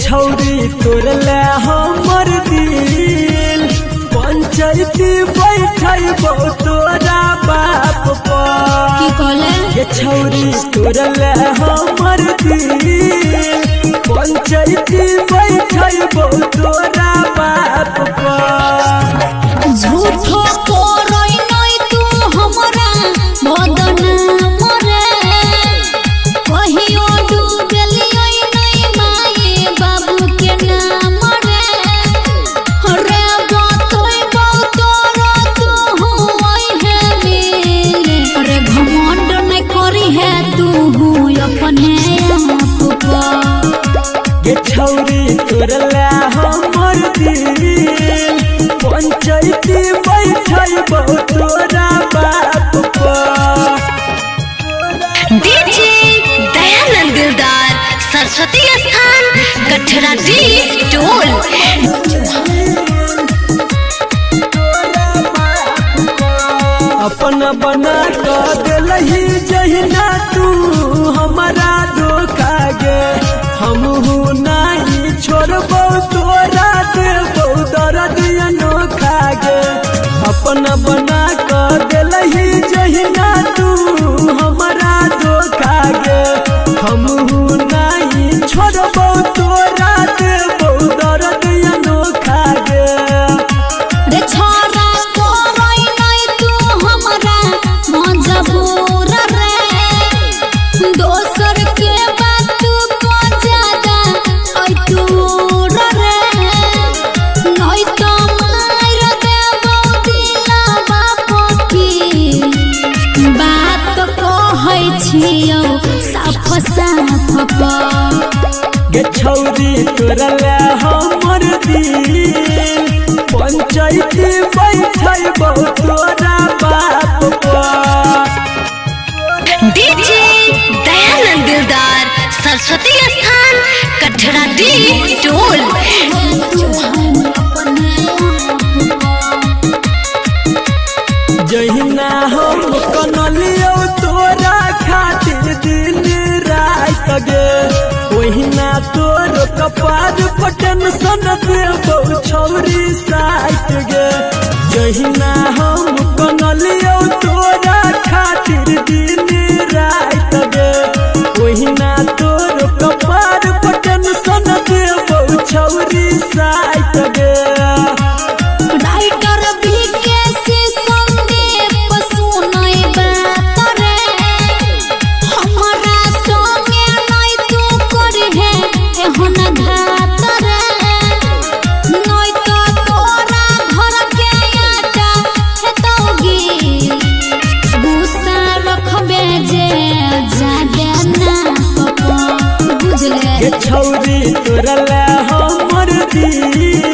छौरी तोरले हमर दिल पंचायती बैठबो तोरा बाप पर की कहले ये छौरी तोरले हमर दिल पंचायती बैठबो तोरा बाप पर झूठो कोरई नहीं तू हमरा बदनाम रे कहियो डूबलियै नहीं माए बाबू के नाम रे रे बातोई तोरा तू होई है मिले रे घमंड नहीं करी है तू अपने आप पर ये छौरी तोरले हमर दिल पंचायती बैठबो तोरा बाप पर डीजे दयानंद दिलदार सरस्वती स्थान कठरा डी टोल। अपना बना कर दिलही जहिना तू हमारा धोखा गे हमहू नहीं छोड़बो तोरा देबो दर्द अनोखा गे अपना बना कर दिलही जहिना तू हमारा धोखा गे हमहू नहीं छोड़बो तोरा देबो दर्द अनोखा गे रे छोरा कोरई नहीं तू हमरा मजबूर रे दोसर के बात को ज्यादा ऐ दूर रे नहीं तो मार देबो दिलवा पकी बात कहै छियौ साफ साफ गे छौरी तोरले हमर दिल पंचायती बैठबो तोरा बाप पर डीजे दयानंद दिलदार सरस्वती स्थान कठरा डी टोल। जहिना हम कनलियो तोरा खातिर दिन रात गे ओहिना तोर कपार पटन सन देबो छौरी साइट गे जहिना हम कनलियो तोरा खातिर दिन रात गे ओहिना तोर कपार पटन सन देबो छौरी साइट गे राइटर बीके संदीप सुनई बात रे हमरा संगे नहीं तू करी है एहन घात रे नहीं तो तोरा घर के आटा हेतौगी गुस्सा रखबे जे जादे ना बुझले ये छौरी तोरले हमर दिल